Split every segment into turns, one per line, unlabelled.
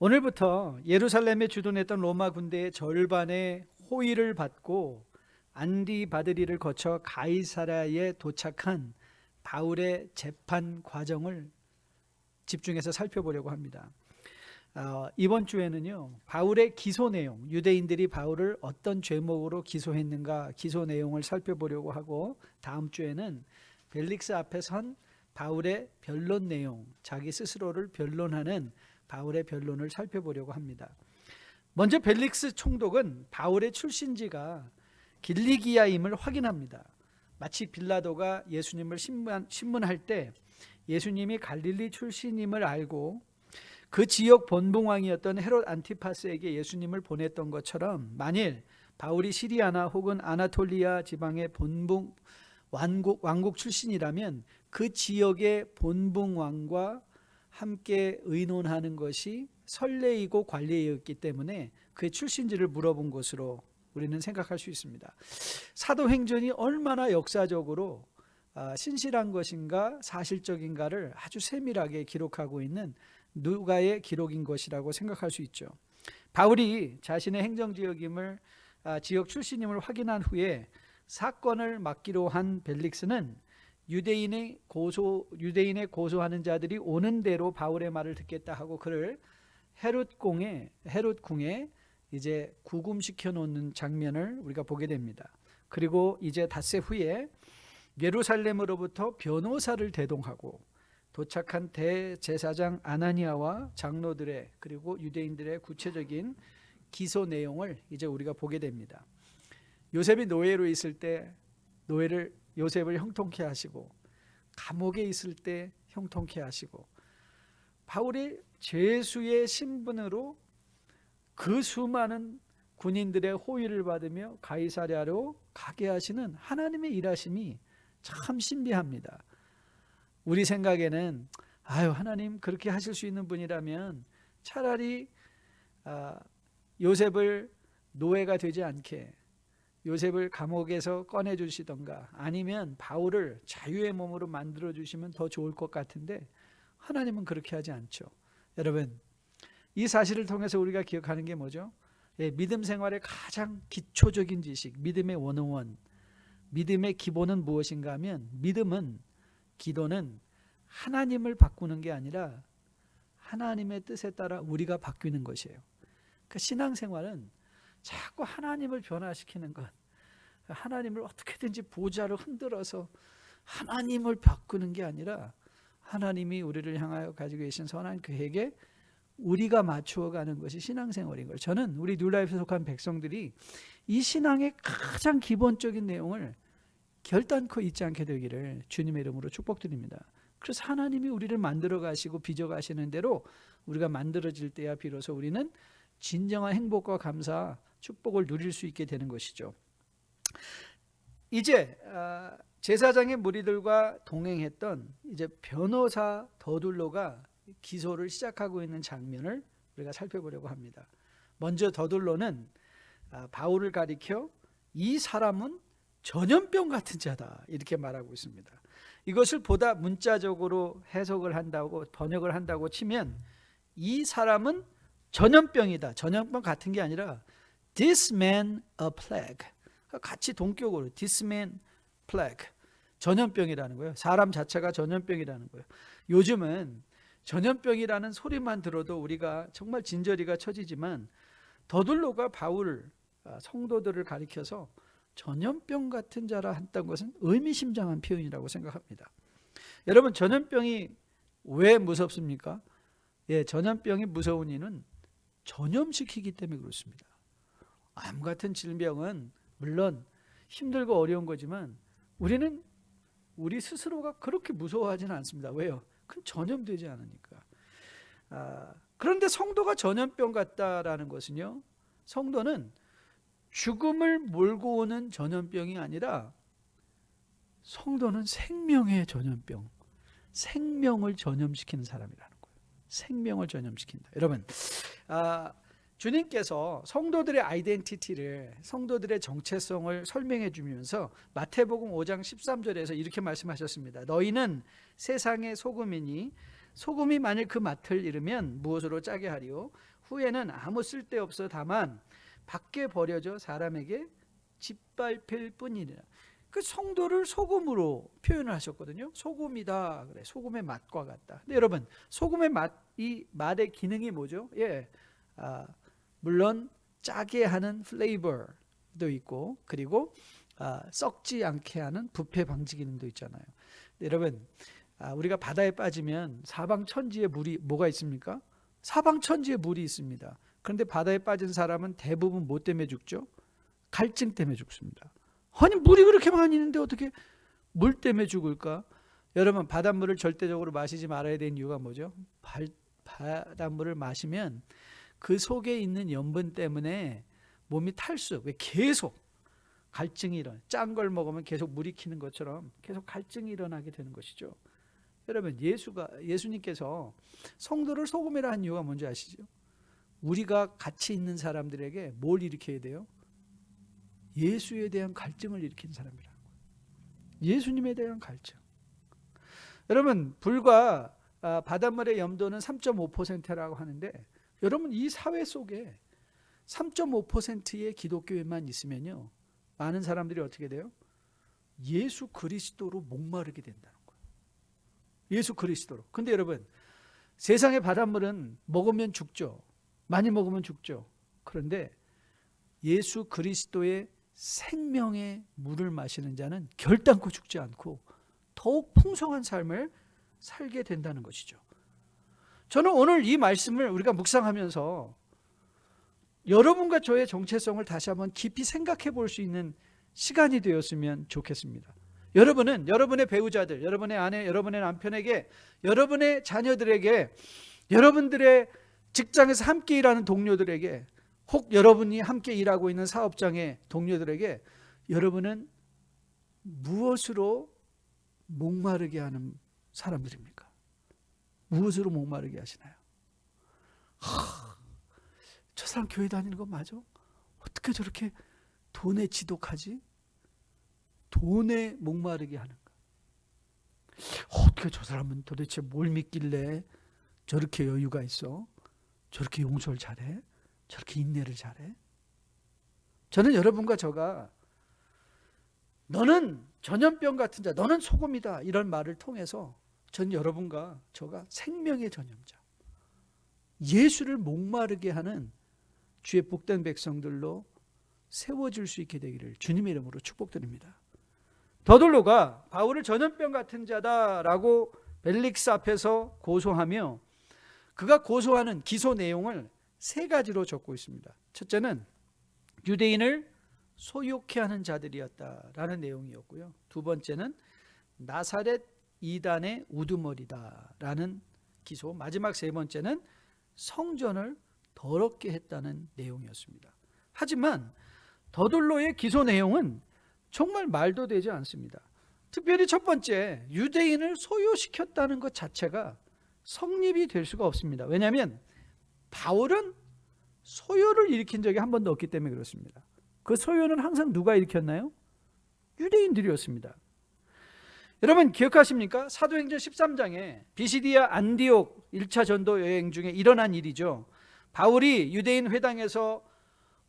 오늘부터 예루살렘에 주둔했던 로마 군대의 절반의 호위를 받고 안디바드리를 거쳐 가이사랴에 도착한 바울의 재판 과정을 집중해서 살펴보려고 합니다. 이번 주에는요, 바울의 기소 내용, 유대인들이 바울을 어떤 죄목으로 기소했는가, 기소 내용을 살펴보려고 하고, 다음 주에는 벨릭스 앞에 선 바울의 변론 내용, 자기 스스로를 변론하는 바울의 변론을 살펴보려고 합니다. 먼저 벨릭스 총독은 바울의 출신지가 길리기아임을 확인합니다. 마치 빌라도가 예수님을 신문할 때 예수님이 갈릴리 출신임을 알고 그 지역 본붕왕이었던 헤롯 안티파스에게 예수님을 보냈던 것처럼, 만일 바울이 시리아나 혹은 아나톨리아 지방의 본붕 왕국 출신이라면 그 지역의 본붕왕과 함께 의논하는 것이 선례이고 관례였기 때문에 그의 출신지를 물어본 것으로 우리는 생각할 수 있습니다. 사도행전이 얼마나 역사적으로 신실한 것인가 사실적인가를 아주 세밀하게 기록하고 있는 누가의 기록인 것이라고 생각할 수 있죠. 바울이 자신의 행정지역임을 지역 출신임을 확인한 후에 사건을 맡기로 한 벨릭스는 유대인의 고소하는 자들이 오는 대로 바울의 말을 듣겠다 하고 그를 헤롯궁에 이제 구금시켜 놓는 장면을 우리가 보게 됩니다. 그리고 이제 닷새 후에 예루살렘으로부터 변호사를 대동하고 도착한 대제사장 아나니아와 장로들의 그리고 유대인들의 구체적인 기소 내용을 이제 우리가 보게 됩니다. 요셉이 노예로 있을 때 요셉을 형통케 하시고, 감옥에 있을 때 형통케 하시고, 바울이 죄수의 신분으로 그 수많은 군인들의 호위를 받으며 가이사랴로 가게 하시는 하나님의 일하심이 참 신비합니다. 우리 생각에는 하나님 그렇게 하실 수 있는 분이라면 차라리 요셉을 노예가 되지 않게 요셉을 감옥에서 꺼내주시던가, 아니면 바울을 자유의 몸으로 만들어주시면 더 좋을 것 같은데 하나님은 그렇게 하지 않죠. 여러분, 이 사실을 통해서 우리가 기억하는 게 뭐죠? 믿음 생활의 가장 기초적인 지식, 믿음의 101, 믿음의 기본은 무엇인가 하면, 기도는 하나님을 바꾸는 게 아니라 하나님의 뜻에 따라 우리가 바뀌는 것이에요. 그러니까 신앙생활은 자꾸 하나님을 변화시키는 것, 하나님을 어떻게든지 보좌를 흔들어서 하나님을 바꾸는 게 아니라 하나님이 우리를 향하여 가지고 계신 선한 계획에 우리가 맞추어가는 것이 신앙생활인 거예요. 저는 우리 뉴라이프에 속한 백성들이 이 신앙의 가장 기본적인 내용을 결단코 잊지 않게 되기를 주님의 이름으로 축복드립니다. 그래서 하나님이 우리를 만들어 가시고 빚어 가시는 대로 우리가 만들어질 때야 비로소 우리는 진정한 행복과 감사, 축복을 누릴 수 있게 되는 것이죠. 이제 제사장의 무리들과 동행했던 이제 변호사 더둘로가 기소를 시작하고 있는 장면을 우리가 살펴보려고 합니다. 먼저 더둘로는 바울을 가리켜 이 사람은 전염병 같은 자다 이렇게 말하고 있습니다. 이것을 보다 문자적으로 해석을 한다고, 번역을 한다고 치면 이 사람은 전염병이다. 전염병 같은 게 아니라 This man a plague. 같이 동격으로 This man plague. 전염병이라는 거예요. 사람 자체가 전염병이라는 거예요. 요즘은 전염병이라는 소리만 들어도 우리가 정말 진저리가 쳐지지만 더둘로가 바울 성도들을 가리켜서 전염병 같은 자라 했던 것은 의미심장한 표현이라고 생각합니다. 여러분, 전염병이 왜 무섭습니까? 전염병이 무서운 이유는 전염시키기 때문에 그렇습니다. 암 같은 질병은 물론 힘들고 어려운 거지만 우리는 우리 스스로가 그렇게 무서워하지는 않습니다. 왜요? 그건 전염되지 않으니까. 그런데 성도가 전염병 같다라는 것은요, 성도는 죽음을 몰고 오는 전염병이 아니라 성도는 생명의 전염병, 생명을 전염시키는 사람이라는 거예요. 생명을 전염시킨다. 여러분, 주님께서 성도들의 아이덴티티를, 성도들의 정체성을 설명해 주면서 마태복음 5장 13절에서 이렇게 말씀하셨습니다. 너희는 세상의 소금이니 소금이 만일 그 맛을 잃으면 무엇으로 짜게 하리요? 후에는 아무 쓸데없어 다만 밖에 버려져 사람에게 짓밟힐 뿐이니라. 그 성도를 소금으로 표현을 하셨거든요. 소금이다 그래. 소금의 맛과 같다. 근데 여러분, 소금의 맛, 이 맛의 기능이 뭐죠? 물론 짜게 하는 플레이버도 있고, 그리고 썩지 않게 하는 부패 방지 기능도 있잖아요. 여러분, 우리가 바다에 빠지면 사방천지에 물이 뭐가 있습니까? 사방천지에 물이 있습니다. 그런데 바다에 빠진 사람은 대부분 뭐 때문에 죽죠? 갈증 때문에 죽습니다. 아니, 물이 그렇게 많이 있는데 어떻게 물 때문에 죽을까? 여러분, 바닷물을 절대적으로 마시지 말아야 되는 이유가 뭐죠? 바닷물을 마시면 그 속에 있는 염분 때문에 몸이 왜 계속 갈증이 일어나. 짠 걸 먹으면 계속 물이 키는 것처럼 계속 갈증이 일어나게 되는 것이죠. 여러분, 예수님께서 성도를 소금이라 한 이유가 뭔지 아시죠? 우리가 같이 있는 사람들에게 뭘 일으켜야 돼요? 예수에 대한 갈증을 일으킨 사람이라는 거예요. 예수님에 대한 갈증. 여러분, 불과 바닷물의 염도는 3.5%라고 하는데, 여러분, 이 사회 속에 3.5%의 기독교인만 있으면요, 많은 사람들이 어떻게 돼요? 예수 그리스도로 목마르게 된다는 거예요. 예수 그리스도로. 근데 여러분, 세상의 바닷물은 먹으면 죽죠. 많이 먹으면 죽죠. 그런데 예수 그리스도의 생명의 물을 마시는 자는 결단코 죽지 않고 더욱 풍성한 삶을 살게 된다는 것이죠. 저는 오늘 이 말씀을 우리가 묵상하면서 여러분과 저의 정체성을 다시 한번 깊이 생각해 볼 수 있는 시간이 되었으면 좋겠습니다. 여러분은 여러분의 배우자들, 여러분의 아내, 여러분의 남편에게, 여러분의 자녀들에게, 여러분들의 직장에서 함께 일하는 동료들에게, 혹 여러분이 함께 일하고 있는 사업장의 동료들에게 여러분은 무엇으로 목마르게 하는 사람들입니까? 무엇으로 목마르게 하시나요? 저 사람 교회 다니는 거 맞아? 어떻게 저렇게 돈에 지독하지? 돈에 목마르게 하는가? 어떻게 저 사람은 도대체 뭘 믿길래 저렇게 여유가 있어? 저렇게 용서를 잘해? 저렇게 인내를 잘해? 저는 여러분과 저가 너는 전염병 같은 자, 너는 소금이다, 이런 말을 통해서 전 여러분과 저가 생명의 전염자, 예수를 목마르게 하는 주의 복된 백성들로 세워질 수 있게 되기를 주님의 이름으로 축복드립니다. 더둘로가 바울을 전염병 같은 자다라고 벨릭스 앞에서 고소하며 그가 고소하는 기소 내용을 세 가지로 적고 있습니다. 첫째는 유대인을 소욕해 하는 자들이었다라는 내용이었고요. 두 번째는 나사렛 이단의 우두머리다라는 기소, 마지막 세 번째는 성전을 더럽게 했다는 내용이었습니다. 하지만 더둘로의 기소 내용은 정말 말도 되지 않습니다. 특별히 첫 번째, 유대인을 소요시켰다는 것 자체가 성립이 될 수가 없습니다. 왜냐하면 바울은 소요를 일으킨 적이 한 번도 없기 때문에 그렇습니다. 그 소요는 항상 누가 일으켰나요? 유대인들이었습니다. 여러분 기억하십니까? 사도행전 13장에 비시디아 안디옥 1차 전도 여행 중에 일어난 일이죠. 바울이 유대인 회당에서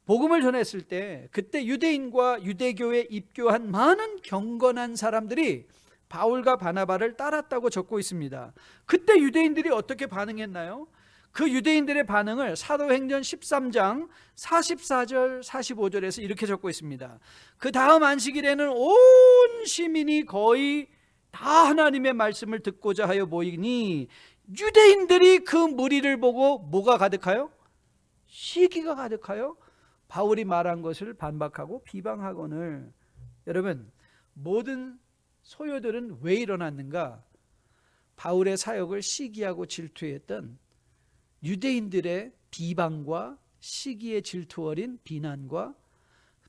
복음을 전했을 때 그때 유대인과 유대교에 입교한 많은 경건한 사람들이 바울과 바나바를 따랐다고 적고 있습니다. 그때 유대인들이 어떻게 반응했나요? 그 유대인들의 반응을 사도행전 13장 44절 45절에서 이렇게 적고 있습니다. 그 다음 안식일에는 온 시민이 거의 다 하나님의 말씀을 듣고자 하여 모이니 유대인들이 그 무리를 보고 뭐가 가득하여? 시기가 가득하여 바울이 말한 것을 반박하고 비방하거늘. 여러분, 모든 소요들은 왜 일어났는가? 바울의 사역을 시기하고 질투했던 유대인들의 비방과 시기에 질투 어린 비난과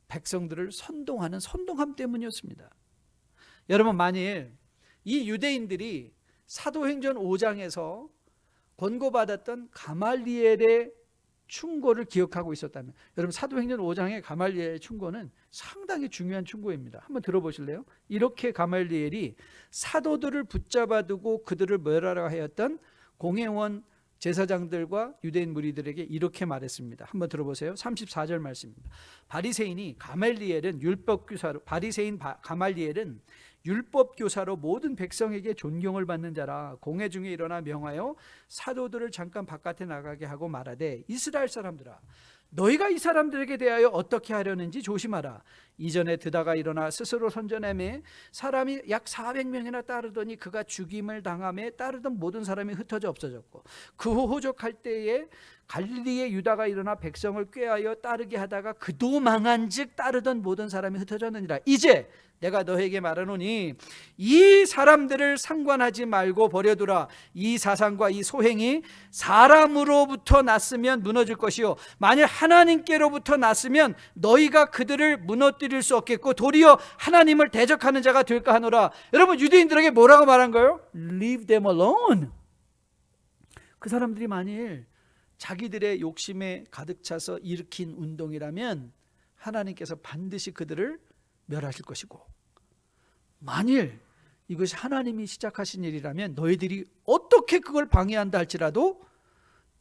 백성들을 선동하는 선동함 때문이었습니다. 여러분, 만일 이 유대인들이 사도행전 5장에서 권고받았던 가말리엘의 충고를 기억하고 있었다면, 여러분 사도행전 5장의 가말리엘의 충고는 상당히 중요한 충고입니다. 한번 들어보실래요? 이렇게 가말리엘이 사도들을 붙잡아 두고 그들을 멸하라 하였던 공회원 제사장들과 유대인 무리들에게 이렇게 말했습니다. 한번 들어보세요. 34절 말씀입니다. 바리새인 가말리엘은 율법 교사로 모든 백성에게 존경을 받는 자라. 공회 중에 일어나 명하여 사도들을 잠깐 바깥에 나가게 하고 말하되 이스라엘 사람들아, 너희가 이 사람들에게 대하여 어떻게 하려는지 조심하라. 이전에 드다가 일어나 스스로 선전하며 사람이 약 400명이나 따르더니 그가 죽임을 당하며 따르던 모든 사람이 흩어져 없어졌고, 그 후 호족할 때에 갈릴리의 유다가 일어나 백성을 꾀하여 따르게 하다가 그도 망한즉 따르던 모든 사람이 흩어졌느니라. 이제 내가 너에게 말하노니 이 사람들을 상관하지 말고 버려두라. 이 사상과 이 소행이 사람으로부터 났으면 무너질 것이요, 만일 하나님께로부터 났으면 너희가 그들을 무너뜨릴 수 없겠고 도리어 하나님을 대적하는 자가 될까 하노라. 여러분, 유대인들에게 뭐라고 말한 거예요? Leave them alone. 그 사람들이 만일 자기들의 욕심에 가득 차서 일으킨 운동이라면 하나님께서 반드시 그들을 멸하실 것이고, 만일 이것이 하나님이 시작하신 일이라면 너희들이 어떻게 그걸 방해한다 할지라도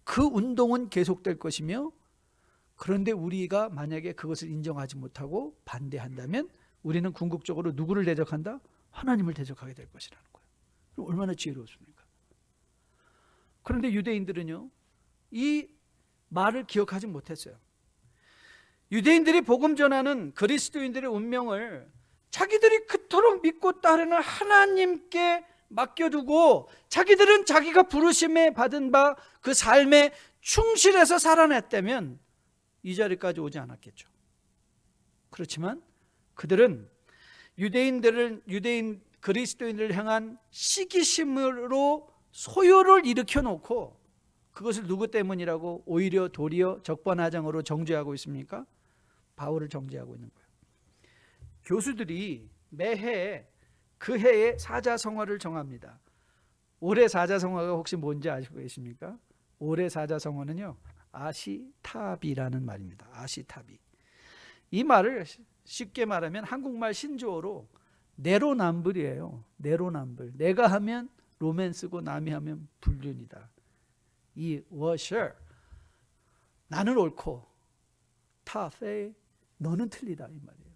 그 운동은 계속될 것이며, 그런데 우리가 만약에 그것을 인정하지 못하고 반대한다면 우리는 궁극적으로 누구를 대적한다? 하나님을 대적하게 될 것이라는 거예요. 얼마나 지혜로웠습니까? 그런데 유대인들은요, 이 말을 기억하지 못했어요. 유대인들이 복음 전하는 그리스도인들의 운명을 자기들이 그토록 믿고 따르는 하나님께 맡겨두고 자기들은 자기가 부르심에 받은 바 그 삶에 충실해서 살아냈다면 이 자리까지 오지 않았겠죠. 그렇지만 그들은 유대인 그리스도인들을 향한 시기심으로 소요를 일으켜 놓고 그것을 누구 때문이라고 오히려 도리어 적반하장으로 정죄하고 있습니까? 바울을 정죄하고 있는 거예요. 교수들이 매해 그 해의 사자성어를 정합니다. 올해 사자성어가 혹시 뭔지 아시고 계십니까? 올해 사자성어는요, 아시타비라는 말입니다. 아시타비. 이 말을 쉽게 말하면 한국말 신조어로 내로남불이에요. 내로남불. 내가 하면 로맨스고 남이 하면 불륜이다. 이 워셔, 나는 옳고 타페, 너는 틀리다, 이 말이에요.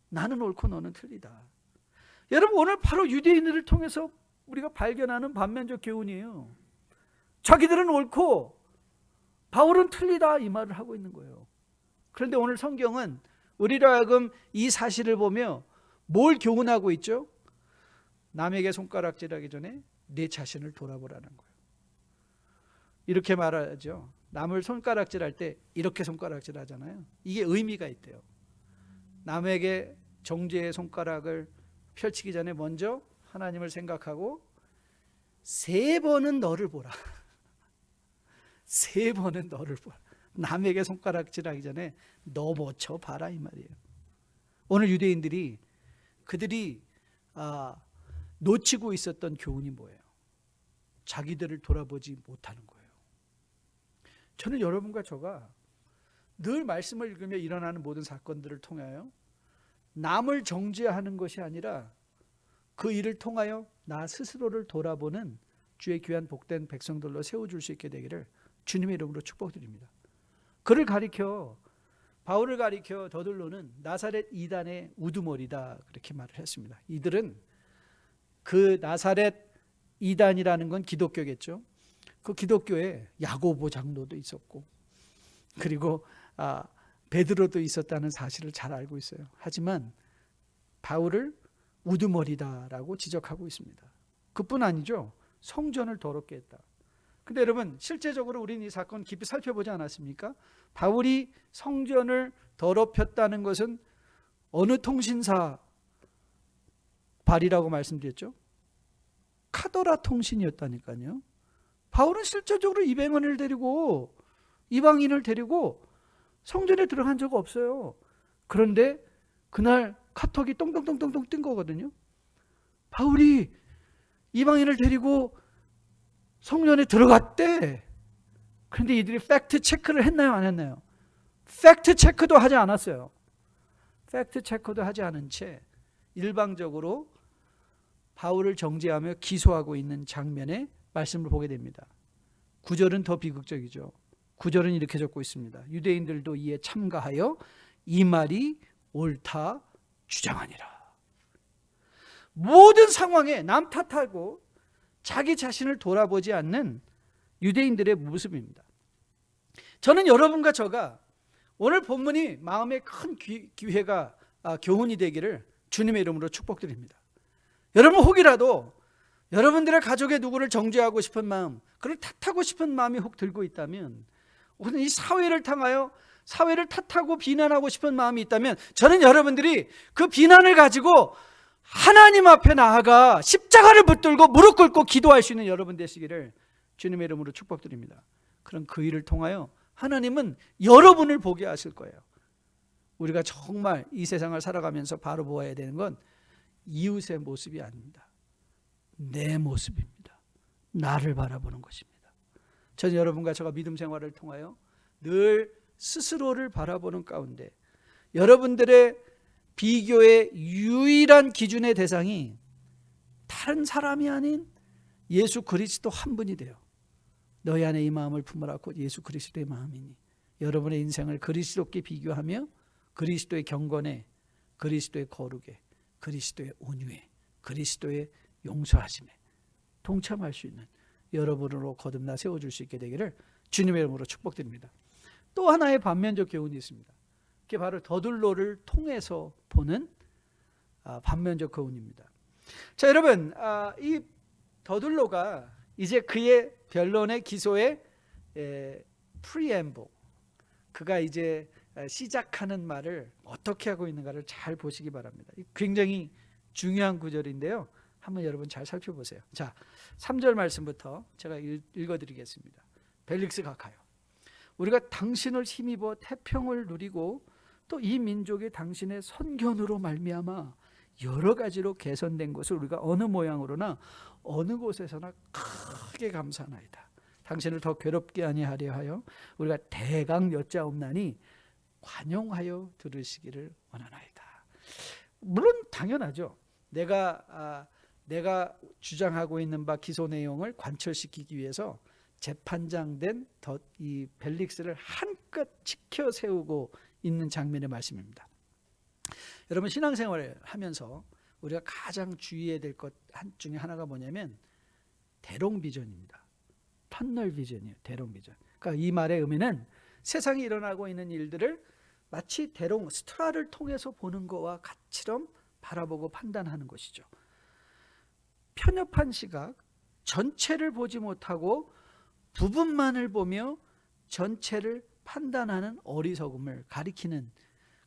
나는 옳고 너는 틀리다. 여러분, 오늘 바로 유대인들을 통해서 우리가 발견하는 반면적 교훈이에요. 자기들은 옳고 바울은 틀리다, 이 말을 하고 있는 거예요. 그런데 오늘 성경은 우리로 하여금 이 사실을 보며 뭘 교훈하고 있죠? 남에게 손가락질하기 전에 내 자신을 돌아보라는 거예요. 이렇게 말하죠. 남을 손가락질할 때 이렇게 손가락질 하잖아요. 이게 의미가 있대요. 남에게 정죄의 손가락을 펼치기 전에 먼저 하나님을 생각하고 3번은 너를 보라. 3번은 너를 보라. 남에게 손가락질하기 전에 너 모쳐 봐라, 이 말이에요. 오늘 유대인들이 그들이 놓치고 있었던 교훈이 뭐예요? 자기들을 돌아보지 못하는 거예요. 저는 여러분과 저가 늘 말씀을 읽으며 일어나는 모든 사건들을 통하여 남을 정죄하는 것이 아니라 그 일을 통하여 나 스스로를 돌아보는 주의 귀한 복된 백성들로 세워줄 수 있게 되기를 주님의 이름으로 축복드립니다. 그를 가리켜, 바울을 가리켜 더들로는 나사렛 이단의 우두머리다, 그렇게 말을 했습니다. 이들은 그 나사렛 이단이라는 건 기독교겠죠. 그 기독교에 야고보 장로도 있었고, 그리고 베드로도 있었다는 사실을 잘 알고 있어요. 하지만 바울을 우두머리다라고 지적하고 있습니다. 그뿐 아니죠. 성전을 더럽게 했다. 근데 여러분, 실제적으로 우리는 이 사건 깊이 살펴보지 않았습니까? 바울이 성전을 더럽혔다는 것은 어느 통신사 발이라고 말씀드렸죠? 카더라 통신이었다니까요. 바울은 실제적으로 이방인을 데리고 성전에 들어간 적 없어요. 그런데 그날 카톡이 똥똥똥똥똥 뜬 거거든요. 바울이 이방인을 데리고 성전에 들어갔대. 그런데 이들이 팩트 체크를 했나요, 안 했나요? 팩트 체크도 하지 않았어요. 팩트 체크도 하지 않은 채 일방적으로 바울을 정죄하며 기소하고 있는 장면에 말씀을 보게 됩니다. 9절은 더 비극적이죠. 9절은 이렇게 적고 있습니다. 유대인들도 이에 참가하여 이 말이 옳다 주장하니라. 모든 상황에 남 탓하고 자기 자신을 돌아보지 않는 유대인들의 모습입니다. 저는 여러분과 저가 오늘 본문이 마음에 큰 기회가 교훈이 되기를 주님의 이름으로 축복드립니다. 여러분 혹이라도 여러분들의 가족의 누구를 정죄하고 싶은 마음, 그를 탓하고 싶은 마음이 혹 들고 있다면, 혹은 이 사회를 향하여 사회를 탓하고 비난하고 싶은 마음이 있다면, 저는 여러분들이 그 비난을 가지고 하나님 앞에 나아가 십자가를 붙들고 무릎 꿇고 기도할 수 있는 여러분 되시기를 주님의 이름으로 축복드립니다. 그럼 그 일을 통하여 하나님은 여러분을 보게 하실 거예요. 우리가 정말 이 세상을 살아가면서 바로 보아야 되는 건 이웃의 모습이 아닙니다. 내 모습입니다. 나를 바라보는 것입니다. 저는 여러분과 제가 믿음 생활을 통하여 늘 스스로를 바라보는 가운데 여러분들의 비교의 유일한 기준의 대상이 다른 사람이 아닌 예수 그리스도 한 분이 돼요. 너희 안에 이 마음을 품으라 곧 예수 그리스도의 마음이니. 여러분의 인생을 그리스도께 비교하며 그리스도의 경건에, 그리스도의 거룩에, 그리스도의 온유에, 그리스도의 용서하심에 동참할 수 있는 여러분으로 거듭나 세워줄 수 있게 되기를 주님의 이름으로 축복드립니다. 또 하나의 반면적 교훈이 있습니다. 그게 바로 더둘로를 통해서 보는 반면적 교훈입니다. 자, 여러분, 이 더둘로가 이제 그의 변론의 기소의 프리엠블, 그가 이제 시작하는 말을 어떻게 하고 있는가를 잘 보시기 바랍니다. 굉장히 중요한 구절인데요. 한번 여러분 잘 살펴보세요. 자, 3절 말씀부터 제가 읽어드리겠습니다. 벨릭스가 가요. 우리가 당신을 힘입어 태평을 누리고 또 이 민족이 당신의 선견으로 말미암아 여러 가지로 개선된 것을 우리가 어느 모양으로나 어느 곳에서나 크게 감사하나이다. 당신을 더 괴롭게 아니하려 하여 우리가 대강 여짜옵나니 관용하여 들으시기를 원하나이다. 물론 당연하죠. 내가 주장하고 있는 바 기소 내용을 관철시키기 위해서 재판장된 이 벨릭스를 한껏 지켜 세우고 있는 장면의 말씀입니다. 여러분, 신앙생활을 하면서 우리가 가장 주의해야 될 것 중에 하나가 뭐냐면 대롱비전입니다. 터널 비전이에요. 대롱비전. 그러니까 이 말의 의미는 세상에 일어나고 있는 일들을 마치 대롱 스트라를 통해서 보는 것과 같이럼 바라보고 판단하는 것이죠. 편협한 시각, 전체를 보지 못하고 부분만을 보며 전체를 판단하는 어리석음을 가리키는,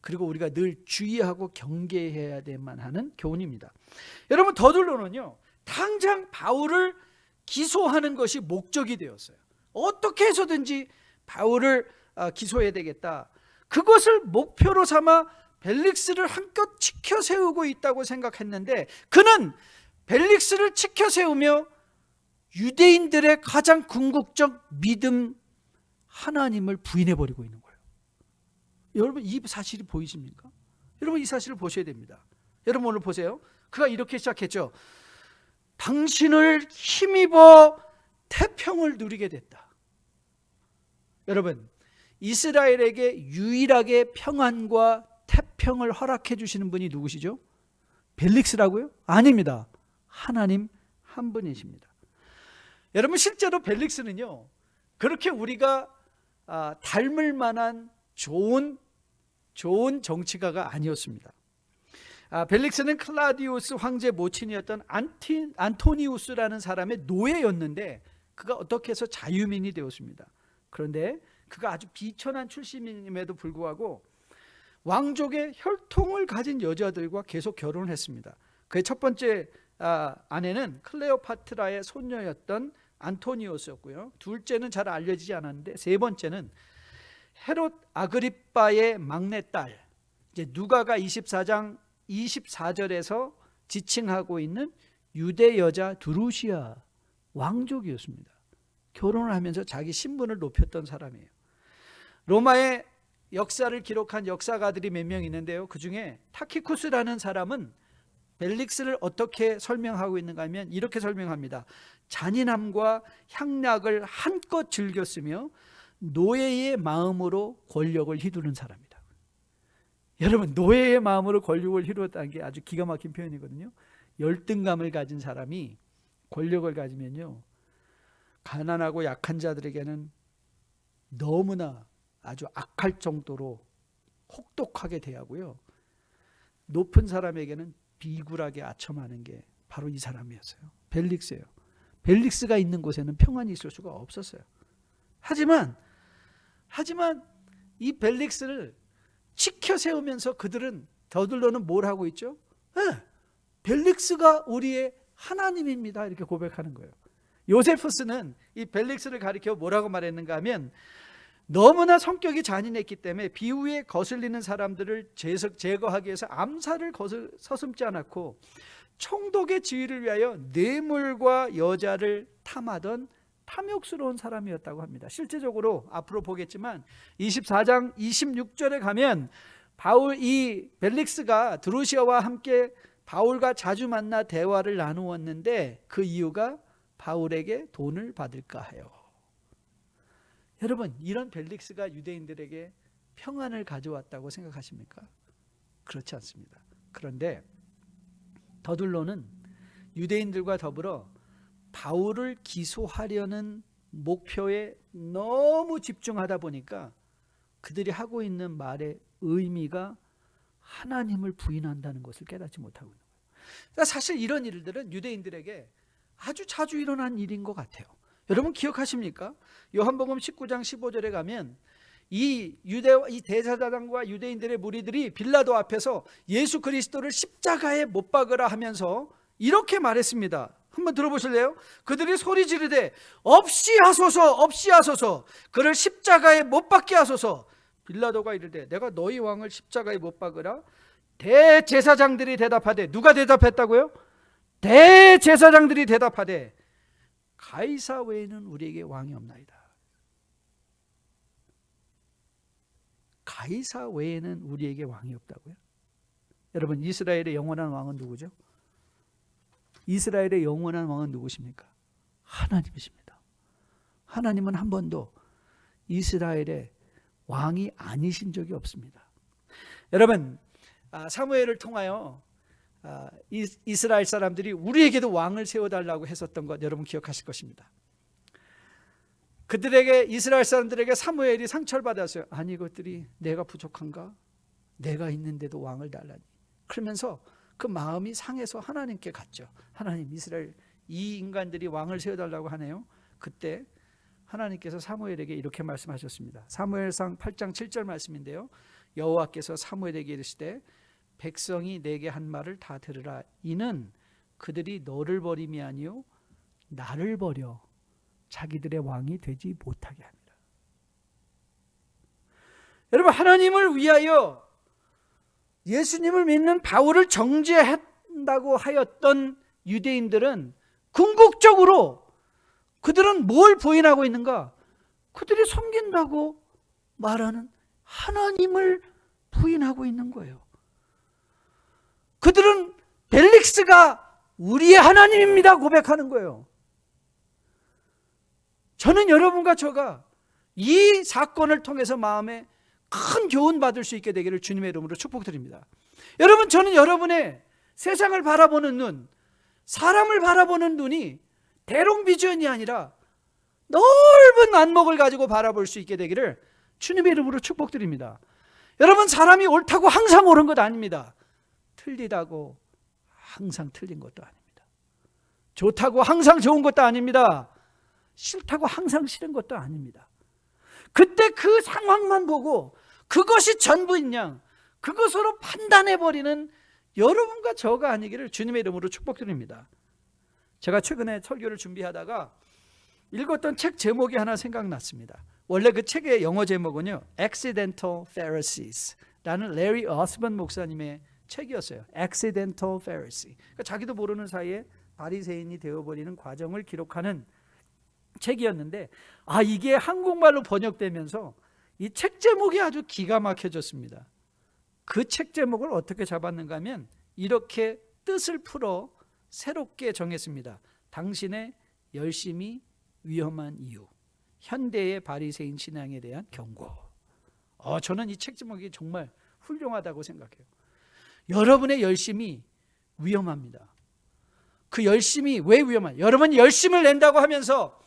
그리고 우리가 늘 주의하고 경계해야 될만 하는 교훈입니다. 여러분, 더둘로는요 당장 바울을 기소하는 것이 목적이 되었어요. 어떻게 해서든지 바울을 기소해야 되겠다. 그것을 목표로 삼아 벨릭스를 한껏 지켜 세우고 있다고 생각했는데, 그는 벨릭스를 지켜 세우며 유대인들의 가장 궁극적 믿음 하나님을 부인해버리고 있는 거예요. 여러분, 이 사실이 보이십니까? 여러분, 이 사실을 보셔야 됩니다. 여러분, 오늘 보세요. 그가 이렇게 시작했죠. 당신을 힘입어 태평을 누리게 됐다. 여러분, 이스라엘에게 유일하게 평안과 태평을 허락해 주시는 분이 누구시죠? 벨릭스라고요? 아닙니다. 하나님 한 분이십니다. 여러분, 실제로 벨릭스는요 그렇게 우리가 닮을 만한 좋은 정치가가 아니었습니다. 벨릭스는 클라디우스 황제 모친이었던 안토니우스라는 사람의 노예였는데 그가 어떻게 해서 자유민이 되었습니다. 그런데 그가 아주 비천한 출신임에도 불구하고 왕족의 혈통을 가진 여자들과 계속 결혼을 했습니다. 그의 첫 번째 아내는 클레오파트라의 손녀였던 안토니오스였고요. 둘째는 잘 알려지지 않았는데 세 번째는 헤롯 아그리빠의 막내딸, 이제 누가가 24장 24절에서 지칭하고 있는 유대 여자 두루시아 왕족이었습니다. 결혼을 하면서 자기 신분을 높였던 사람이에요. 로마의 역사를 기록한 역사가들이 몇 명 있는데요. 그 중에 타키쿠스라는 사람은 벨릭스를 어떻게 설명하고 있는가 하면 이렇게 설명합니다. 잔인함과 향락을 한껏 즐겼으며 노예의 마음으로 권력을 휘두른 사람이다. 여러분, 노예의 마음으로 권력을 휘두렀다는 게 아주 기가 막힌 표현이거든요. 열등감을 가진 사람이 권력을 가지면요, 가난하고 약한 자들에게는 너무나 아주 악할 정도로 혹독하게 대하고요, 높은 사람에게는 비굴하게 아첨하는 게 바로 이 사람이었어요. 벨릭스예요. 벨릭스가 있는 곳에는 평안이 있을 수가 없었어요. 하지만 이 벨릭스를 치켜 세우면서 그들은 더들로는 뭘 하고 있죠? 벨릭스가 우리의 하나님입니다, 이렇게 고백하는 거예요. 요세푸스는 이 벨릭스를 가리켜 뭐라고 말했는가 하면, 너무나 성격이 잔인했기 때문에 비위에 거슬리는 사람들을 제거하기 위해서 암살을 서슴지 않았고, 총독의 지위를 위하여 뇌물과 여자를 탐하던 탐욕스러운 사람이었다고 합니다. 실제적으로 앞으로 보겠지만 24장 26절에 가면 이 벨릭스가 드루시아와 함께 바울과 자주 만나 대화를 나누었는데 그 이유가 바울에게 돈을 받을까 하여. 여러분, 이런 벨릭스가 유대인들에게 평안을 가져왔다고 생각하십니까? 그렇지 않습니다. 그런데 더둘로는 유대인들과 더불어 바울을 기소하려는 목표에 너무 집중하다 보니까 그들이 하고 있는 말의 의미가 하나님을 부인한다는 것을 깨닫지 못하고 있는 거예요. 그러니까 사실 이런 일들은 유대인들에게 아주 자주 일어난 일인 것 같아요. 여러분 기억하십니까? 요한복음 19장 15절에 가면 이 대제사장과 유대인들의 무리들이 빌라도 앞에서 예수 그리스도를 십자가에 못 박으라 하면서 이렇게 말했습니다. 한번 들어보실래요? 그들이 소리 지르되 없이 하소서, 없이 하소서, 그를 십자가에 못 박게 하소서. 빌라도가 이르되 내가 너희 왕을 십자가에 못 박으라? 대제사장들이 대답하되, 누가 대답했다고요? 대제사장들이 대답하되 가이사 외에는 우리에게 왕이 없나이다. 가이사 외에는 우리에게 왕이 없다고요? 여러분, 이스라엘의 영원한 왕은 누구죠? 이스라엘의 영원한 왕은 누구십니까? 하나님이십니다. 하나님은 한 번도 이스라엘의 왕이 아니신 적이 없습니다. 여러분, 사무엘을 통하여 이스라엘 사람들이 우리에게도 왕을 세워달라고 했었던 것 여러분 기억하실 것입니다. 그들에게, 이스라엘 사람들에게 사무엘이 상처를 받았어요. 아니, 이것들이 내가 부족한가? 내가 있는데도 왕을 달라니. 그러면서 그 마음이 상해서 하나님께 갔죠. 하나님, 이스라엘 이 인간들이 왕을 세워달라고 하네요. 그때 하나님께서 사무엘에게 이렇게 말씀하셨습니다. 사무엘상 8장 7절 말씀인데요, 여호와께서 사무엘에게 이르시되 백성이 내게 한 말을 다 들으라. 이는 그들이 너를 버림이 아니요 나를 버려 자기들의 왕이 되지 못하게 합니다. 여러분, 하나님을 위하여 예수님을 믿는 바울을 정죄한다고 하였던 유대인들은 궁극적으로 그들은 뭘 부인하고 있는가? 그들이 섬긴다고 말하는 하나님을 부인하고 있는 거예요. 그들은 벨릭스가 우리의 하나님입니다 고백하는 거예요. 저는 여러분과 저가 이 사건을 통해서 마음에 큰 교훈 받을 수 있게 되기를 주님의 이름으로 축복드립니다. 여러분, 저는 여러분의 세상을 바라보는 눈, 사람을 바라보는 눈이 대롱비전이 아니라 넓은 안목을 가지고 바라볼 수 있게 되기를 주님의 이름으로 축복드립니다. 여러분, 사람이 옳다고 항상 옳은 것 아닙니다. 틀리다고 항상 틀린 것도 아닙니다. 좋다고 항상 좋은 것도 아닙니다. 싫다고 항상 싫은 것도 아닙니다. 그때 그 상황만 보고 그것이 전부인 양 그것으로 판단해버리는 여러분과 저가 아니기를 주님의 이름으로 축복드립니다. 제가 최근에 설교를 준비하다가 읽었던 책 제목이 하나 생각났습니다. 원래 그 책의 영어 제목은요, Accidental Pharisees 라는 레리 어스번 목사님의 책이었어요. Accidental Pharisee. 그러니까 자기도 모르는 사이에 바리새인이 되어버리는 과정을 기록하는 책이었는데, 이게 한국말로 번역되면서 이 책 제목이 아주 기가 막혀졌습니다. 그 책 제목을 어떻게 잡았는가 하면 이렇게 뜻을 풀어 새롭게 정했습니다. 당신의 열심이 위험한 이유, 현대의 바리새인 신앙에 대한 경고. 저는 이 책 제목이 정말 훌륭하다고 생각해요. 여러분의 열심이 위험합니다. 그 열심이 왜 위험한지, 여러분이 열심을 낸다고 하면서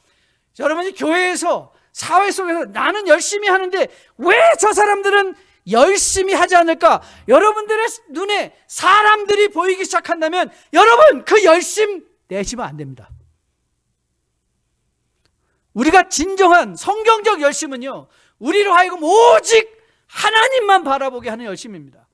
여러분이 교회에서 사회 속에서 나는 열심히 하는데 왜 저 사람들은 열심히 하지 않을까? 여러분들의 눈에 사람들이 보이기 시작한다면 여러분 그 열심 내시면 안 됩니다. 우리가 진정한 성경적 열심은요, 우리로 하여금 오직 하나님만 바라보게 하는 열심입니다.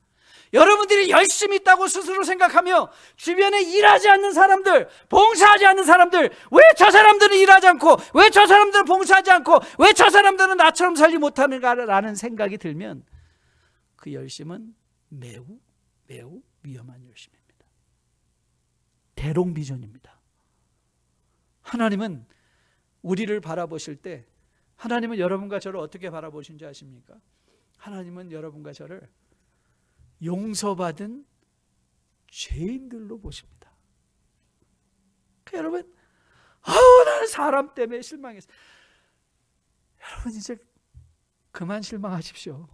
여러분들이 열심히 있다고 스스로 생각하며 주변에 일하지 않는 사람들, 봉사하지 않는 사람들, 왜 저 사람들은 일하지 않고, 왜 저 사람들은 봉사하지 않고, 왜 저 사람들은 나처럼 살지 못하는가라는 생각이 들면 그 열심은 매우 위험한 열심입니다. 대롱비전입니다. 하나님은 우리를 바라보실 때, 하나님은 여러분과 저를 어떻게 바라보신지 아십니까? 하나님은 여러분과 저를 용서받은 죄인들로 보십니다. 여러분, 나는 사람 때문에 실망했어요. 여러분 이제 그만 실망하십시오.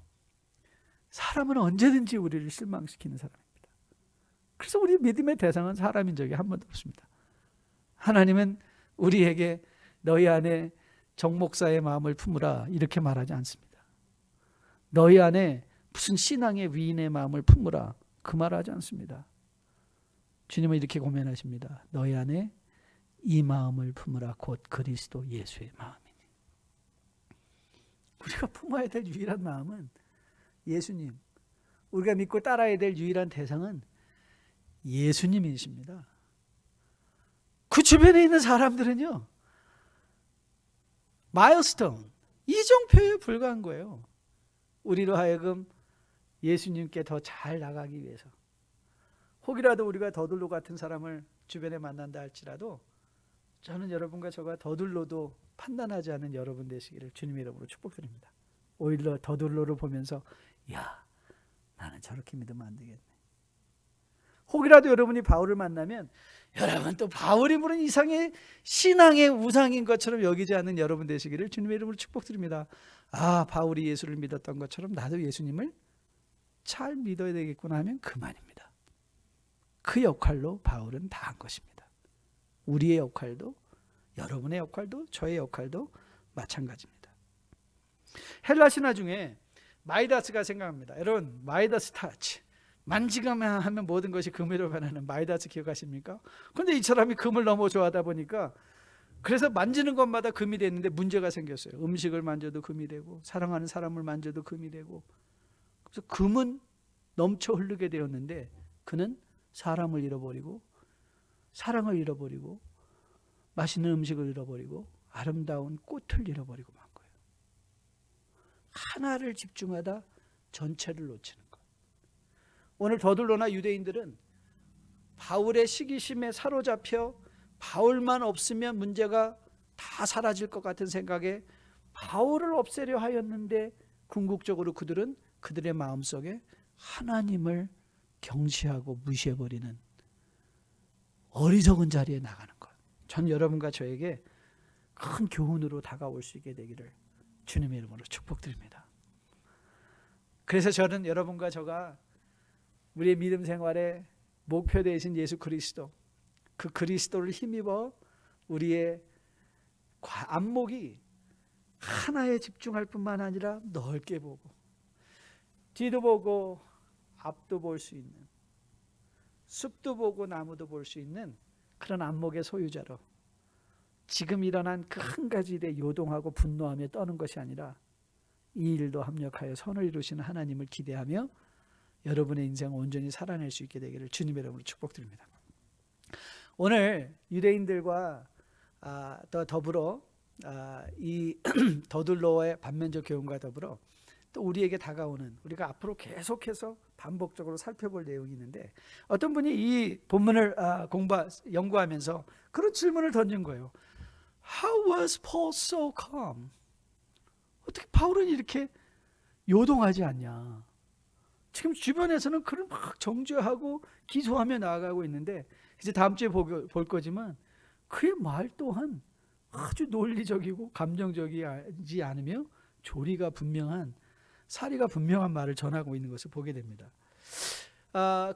사람은 언제든지 우리를 실망시키는 사람입니다. 그래서 우리 믿음의 대상은 사람인 적이 한 번도 없습니다. 하나님은 우리에게 너희 안에 정 목사의 마음을 품으라 이렇게 말하지 않습니다. 너희 안에 무슨 신앙의 위인의 마음을 품으라 그 말하지 않습니다. 주님은 이렇게 고면하십니다. 너희 안에 이 마음을 품으라 곧 그리스도 예수의 마음이니. 우리가 품어야 될 유일한 마음은 예수님, 우리가 믿고 따라야 될 유일한 대상은 예수님이십니다. 그 주변에 있는 사람들은요, 마일스톤, 이정표에 불과한 거예요. 우리로 하여금 예수님께 더 잘 나가기 위해서, 혹이라도 우리가 더둘로 같은 사람을 주변에 만난다 할지라도 저는 여러분과 저가 더둘로도 판단하지 않은 여러분 되시기를 주님의 이름으로 축복드립니다. 오히려 더둘로를 보면서 야, 나는 저렇게 믿으면 안 되겠네. 혹이라도 여러분이 바울을 만나면 여러분 또 바울이 물은 이상의 신앙의 우상인 것처럼 여기지 않는 여러분 되시기를 주님의 이름으로 축복드립니다. 바울이 예수를 믿었던 것처럼 나도 예수님을 잘 믿어야 되겠구나 하면 그만입니다. 그 역할로 바울은 다 한 것입니다. 우리의 역할도, 여러분의 역할도, 저의 역할도 마찬가지입니다. 헬라 신화 중에 마이다스가 생각합니다. 여러분, 마이다스 타치, 만지기만 하면 모든 것이 금으로 변하는 마이다스 기억하십니까? 그런데 이 사람이 금을 너무 좋아하다 보니까 그래서 만지는 것마다 금이 됐는데 문제가 생겼어요. 음식을 만져도 금이 되고, 사랑하는 사람을 만져도 금이 되고, 그래서 금은 넘쳐 흐르게 되었는데 그는 사람을 잃어버리고, 사랑을 잃어버리고, 맛있는 음식을 잃어버리고, 아름다운 꽃을 잃어버리고 만 거예요. 하나를 집중하다 전체를 놓치는 것. 오늘 더둘로나 유대인들은 바울의 시기심에 사로잡혀 바울만 없으면 문제가 다 사라질 것 같은 생각에 바울을 없애려 하였는데 궁극적으로 그들은 그들의 마음속에 하나님을 경시하고 무시해버리는 어리석은 자리에 나가는 것. 전 여러분과 저에게 큰 교훈으로 다가올 수 있게 되기를 주님의 이름으로 축복드립니다. 그래서 저는 여러분과 저가 우리의 믿음 생활의 목표 되신 예수 그리스도, 그 그리스도를 힘입어 우리의 안목이 하나에 집중할 뿐만 아니라 넓게 보고, 뒤도 보고 앞도 볼 수 있는, 숲도 보고 나무도 볼 수 있는 그런 안목의 소유자로 지금 일어난 그 한 가지 일에 요동하고 분노하며 떠는 것이 아니라 이 일도 합력하여 선을 이루시는 하나님을 기대하며 여러분의 인생을 온전히 살아낼 수 있게 되기를 주님의 이름으로 축복드립니다. 오늘 유대인들과 더불어 이 더둘로의 반면적 교훈과 더불어 또 우리에게 다가오는, 우리가 앞으로 계속해서 반복적으로 살펴볼 내용이 있는데, 어떤 분이 이 본문을 연구하면서 그런 질문을 던진 거예요. How was Paul so calm? 어떻게 바울은 이렇게 요동하지 않냐? 지금 주변에서는 그를 막 정죄하고 기소하며 나아가고 있는데, 이제 다음 주에 볼 거지만 그의 말 또한 아주 논리적이고 감정적이지 않으며 조리가 분명한, 사리가 분명한 말을 전하고 있는 것을 보게 됩니다.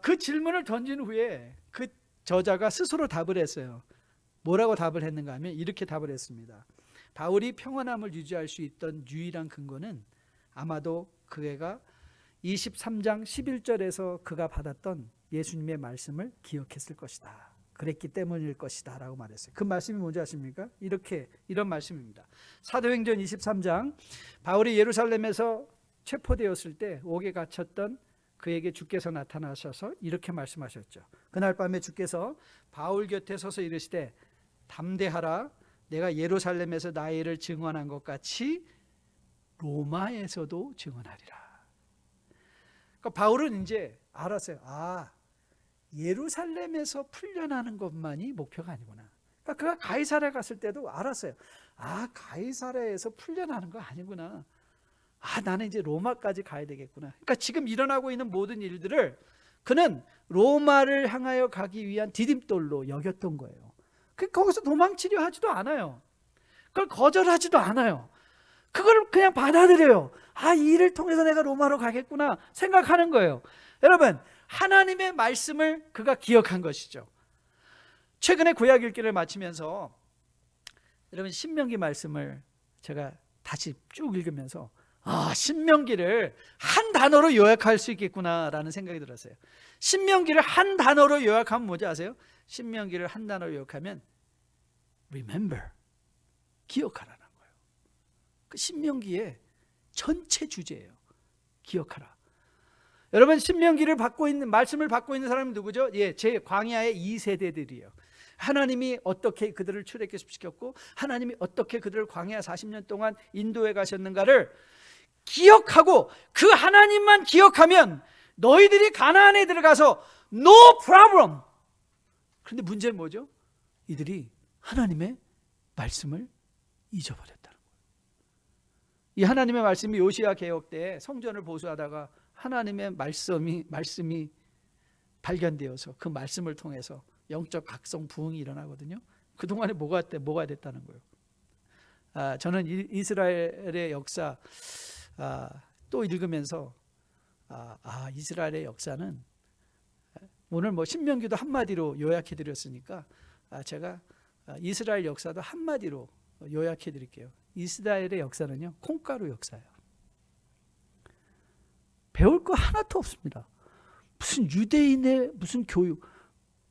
그 질문을 던진 후에 그 저자가 스스로 답을 했어요. 뭐라고 답을 했는가 하면 이렇게 답을 했습니다. 바울이 평안함을 유지할 수 있던 유일한 근거는 아마도 그가 23장 11절에서 그가 받았던 예수님의 말씀을 기억했을 것이다. 그랬기 때문일 것이다 라고 말했어요. 그 말씀이 뭔지 아십니까? 이런 말씀입니다. 사도행전 23장, 바울이 예루살렘에서 체포되었을 때 옥에 갇혔던 그에게 주께서 나타나셔서 이렇게 말씀하셨죠. 그날 밤에 주께서 바울 곁에 서서 이르시되 담대하라, 내가 예루살렘에서 나의 일을 증언한 것 같이 로마에서도 증언하리라. 그러니까 바울은 이제 알았어요. 예루살렘에서 풀려나는 것만이 목표가 아니구나. 그러니까 그가 가이사랴 갔을 때도 알았어요. 가이사랴에서 풀려나는 거 아니구나. 나는 이제 로마까지 가야 되겠구나. 그러니까 지금 일어나고 있는 모든 일들을 그는 로마를 향하여 가기 위한 디딤돌로 여겼던 거예요. 거기서 도망치려 하지도 않아요. 그걸 거절하지도 않아요. 그걸 그냥 받아들여요. 이 일을 통해서 내가 로마로 가겠구나 생각하는 거예요. 여러분, 하나님의 말씀을 그가 기억한 것이죠. 최근에 구약 읽기를 마치면서 여러분 신명기 말씀을 제가 다시 쭉 읽으면서 신명기를 한 단어로 요약할 수 있겠구나라는 생각이 들었어요. 신명기를 한 단어로 요약하면 뭔지 아세요? 신명기를 한 단어로 요약하면 remember, 기억하라는 거예요. 그 신명기의 전체 주제예요. 기억하라. 여러분, 신명기를 받고 있는, 말씀을 받고 있는 사람이 누구죠? 제 광야의 2세대들이에요. 하나님이 어떻게 그들을 출애굽시켰고 하나님이 어떻게 그들을 광야 40년 동안 인도해 가셨는가를 기억하고 그 하나님만 기억하면 너희들이 가나안에 들어가서 no problem. 그런데 문제는 뭐죠? 이들이 하나님의 말씀을 잊어버렸다는 거예요. 이 하나님의 말씀이 요시야 개혁 때 성전을 보수하다가 하나님의 말씀이 발견되어서 그 말씀을 통해서 영적 각성 부흥이 일어나거든요. 그동안에 뭐가 됐다는 거예요. 저는 이스라엘의 역사 또 읽으면서 이스라엘의 역사는 오늘 신명기도 한마디로 요약해 드렸으니까 제가 이스라엘 역사도 한마디로 요약해 드릴게요. 이스라엘의 역사는요, 콩가루 역사예요. 배울 거 하나도 없습니다. 무슨 유대인의 무슨 교육,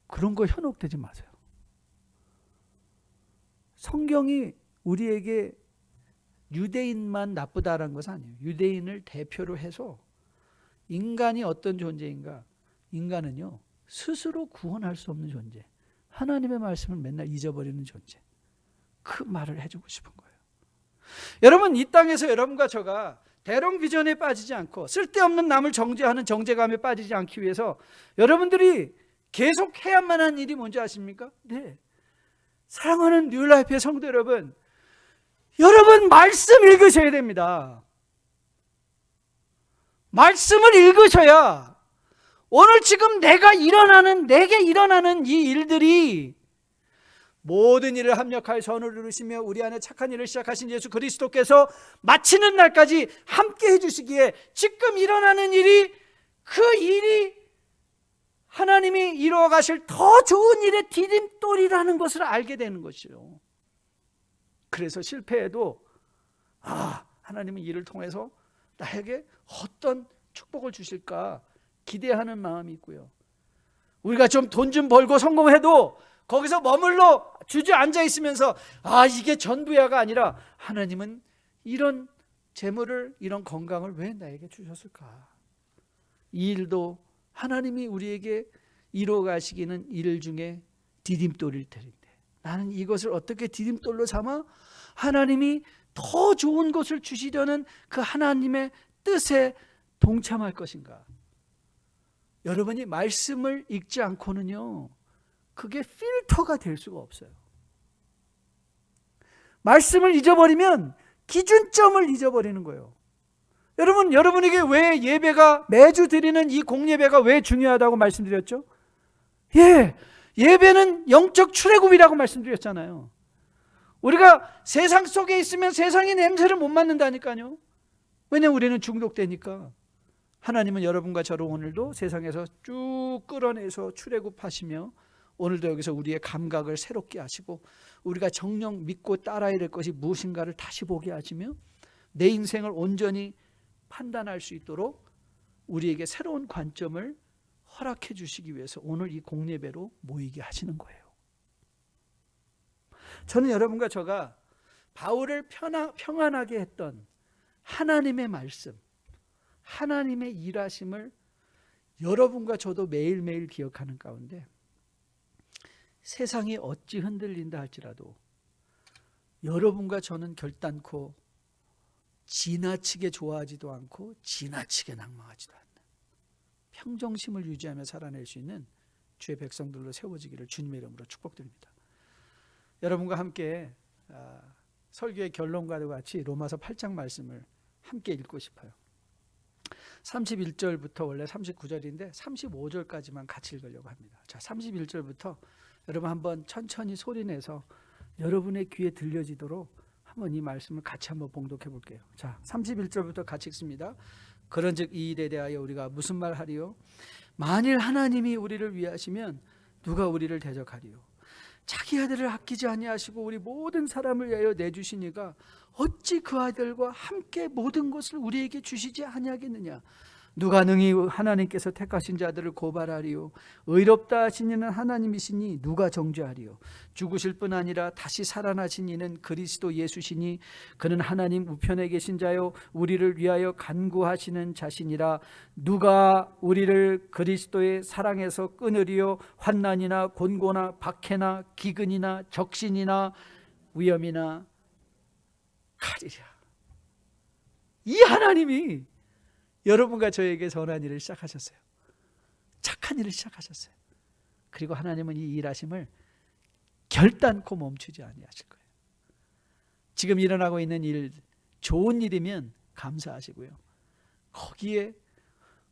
그런 거 현혹되지 마세요. 성경이 우리에게 유대인만 나쁘다라는 것은 아니에요. 유대인을 대표로 해서 인간이 어떤 존재인가? 인간은요, 스스로 구원할 수 없는 존재, 하나님의 말씀을 맨날 잊어버리는 존재. 그 말을 해주고 싶은 거예요. 여러분, 이 땅에서 여러분과 저가 대롱 비전에 빠지지 않고 쓸데없는 남을 정죄하는 정죄감에 빠지지 않기 위해서 여러분들이 계속 해야만 하는 일이 뭔지 아십니까? 네, 사랑하는 뉴라이프의 성도 여러분, 여러분 말씀 읽으셔야 됩니다. 말씀을 읽으셔야 오늘 지금 내게 일어나는 이 일들이 모든 일을 합력하여 선을 이루시며 우리 안에 착한 일을 시작하신 예수 그리스도께서 마치는 날까지 함께 해주시기에 지금 일어나는 일이, 그 일이 하나님이 이루어 가실 더 좋은 일의 디딤돌이라는 것을 알게 되는 것이죠. 그래서 실패해도 하나님은 이를 통해서 나에게 어떤 축복을 주실까 기대하는 마음이 있고요. 우리가 좀 돈 좀 벌고 성공해도 거기서 머물러 주저앉아 있으면서 이게 전부야가 아니라 하나님은 이런 재물을, 이런 건강을 왜 나에게 주셨을까? 이 일도 하나님이 우리에게 이루어 가시기는 일 중에 디딤돌일 텐데 나는 이것을 어떻게 디딤돌로 삼아 하나님이 더 좋은 것을 주시려는 그 하나님의 뜻에 동참할 것인가? 여러분이 말씀을 읽지 않고는요, 그게 필터가 될 수가 없어요. 말씀을 잊어버리면 기준점을 잊어버리는 거예요. 여러분, 여러분에게 왜 예배가, 매주 드리는 이 공예배가 왜 중요하다고 말씀드렸죠? 예배는 영적 출애굽이라고 말씀드렸잖아요. 우리가 세상 속에 있으면 세상의 냄새를 못 맡는다니까요. 왜냐하면 우리는 중독되니까. 하나님은 여러분과 저를 오늘도 세상에서 쭉 끌어내서 출애굽하시며 오늘도 여기서 우리의 감각을 새롭게 하시고 우리가 정녕 믿고 따라야 될 것이 무엇인가를 다시 보게 하시며 내 인생을 온전히 판단할 수 있도록 우리에게 새로운 관점을 허락해 주시기 위해서 오늘 이 공예배로 모이게 하시는 거예요. 저는 여러분과 저가 바울을 평안하게 했던 하나님의 말씀, 하나님의 일하심을 여러분과 저도 매일매일 기억하는 가운데 세상이 어찌 흔들린다 할지라도 여러분과 저는 결단코 지나치게 좋아하지도 않고 지나치게 낭망하지도 않는 평정심을 유지하며 살아낼 수 있는 주의 백성들로 세워지기를 주님의 이름으로 축복드립니다. 여러분과 함께 설교의 결론과도 같이 로마서 8장 말씀을 함께 읽고 싶어요. 31절부터 원래 39절인데 35절까지만 같이 읽으려고 합니다. 자, 31절부터 여러분 한번 천천히 소리내서 여러분의 귀에 들려지도록 한번 이 말씀을 같이 한번 봉독해 볼게요. 자, 31절부터 같이 읽습니다. 그런즉 이 일에 대하여 우리가 무슨 말 하리요? 만일 하나님이 우리를 위하시면 누가 우리를 대적하리요? 자기 아들을 아끼지 아니하시고 우리 모든 사람을 위하여 내주신 이가 어찌 그 아들과 함께 모든 것을 우리에게 주시지 아니하겠느냐? 누가 능히 하나님께서 택하신 자들을 고발하리요? 의롭다 하신 이는 하나님이시니 누가 정죄하리요? 죽으실 뿐 아니라 다시 살아나신 이는 그리스도 예수시니 그는 하나님 우편에 계신 자요 우리를 위하여 간구하시는 자신이라. 누가 우리를 그리스도의 사랑에서 끊으리요? 환난이나 곤고나 박해나 기근이나 적신이나 위험이나 칼이랴. 이 하나님이 여러분과 저에게 선한 일을 시작하셨어요. 착한 일을 시작하셨어요. 그리고 하나님은 이 일하심을 결단코 멈추지 아니하실 거예요. 지금 일어나고 있는 일, 좋은 일이면 감사하시고요. 거기에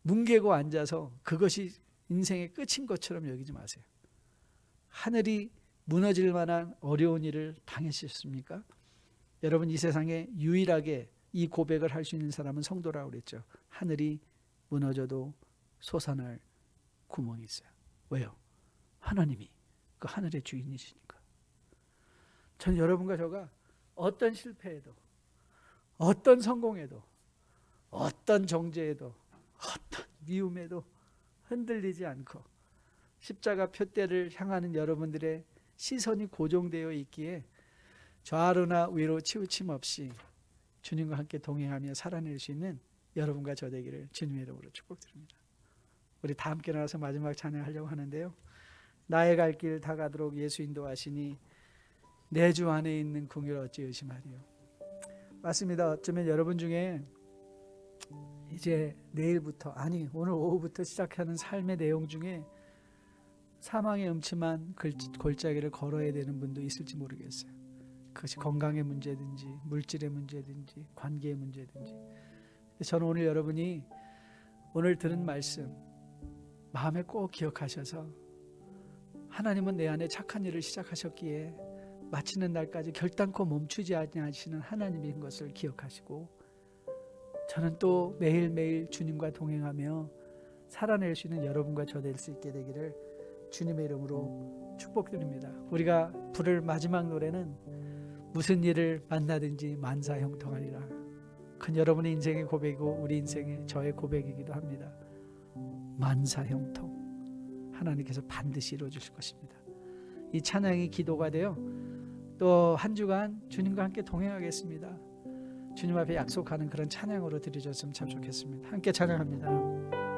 뭉개고 앉아서 그것이 인생의 끝인 것처럼 여기지 마세요. 하늘이 무너질 만한 어려운 일을 당하셨습니까? 여러분, 이 세상에 유일하게 이 고백을 할 수 있는 사람은 성도라고 그랬죠. 하늘이 무너져도 솟아날 구멍이 있어요. 왜요? 하나님이 그 하늘의 주인이시니까. 저는 여러분과 저가 어떤 실패에도, 어떤 성공에도, 어떤 정죄에도, 어떤 미움에도 흔들리지 않고 십자가 표대를 향하는 여러분들의 시선이 고정되어 있기에 좌로나 위로 치우침 없이 주님과 함께 동행하며 살아낼 수 있는 여러분과 저 되기를 주님의 이름으로 축복드립니다. 우리 다 함께 나와서 마지막 찬양하려고 하는데요. 나의 갈 길 다 가도록 예수 인도하시니 내 주 안에 있는 궁유를 어찌 의심하리요. 맞습니다. 어쩌면 여러분 중에 이제 내일부터, 아니 오늘 오후부터 시작하는 삶의 내용 중에 사망의 음침한 골짜기를 걸어야 되는 분도 있을지 모르겠어요. 그것이 건강의 문제든지 물질의 문제든지 관계의 문제든지. 저는 오늘 여러분이 오늘 들은 말씀 마음에 꼭 기억하셔서 하나님은 내 안에 착한 일을 시작하셨기에 마치는 날까지 결단코 멈추지 아니하시는 하나님인 것을 기억하시고, 저는 또 매일매일 주님과 동행하며 살아낼 수 있는 여러분과 저 될 수 있게 되기를 주님의 이름으로 축복드립니다. 우리가 부를 마지막 노래는 무슨 일을 만나든지 만사형통하리라. 그건 여러분의 인생의 고백이고 우리 인생의 저의 고백이기도 합니다. 만사형통, 하나님께서 반드시 이루어 주실 것입니다. 이 찬양이 기도가 되어 또 한 주간 주님과 함께 동행하겠습니다. 주님 앞에 약속하는 그런 찬양으로 드려졌으면 참 좋겠습니다. 함께 찬양합니다.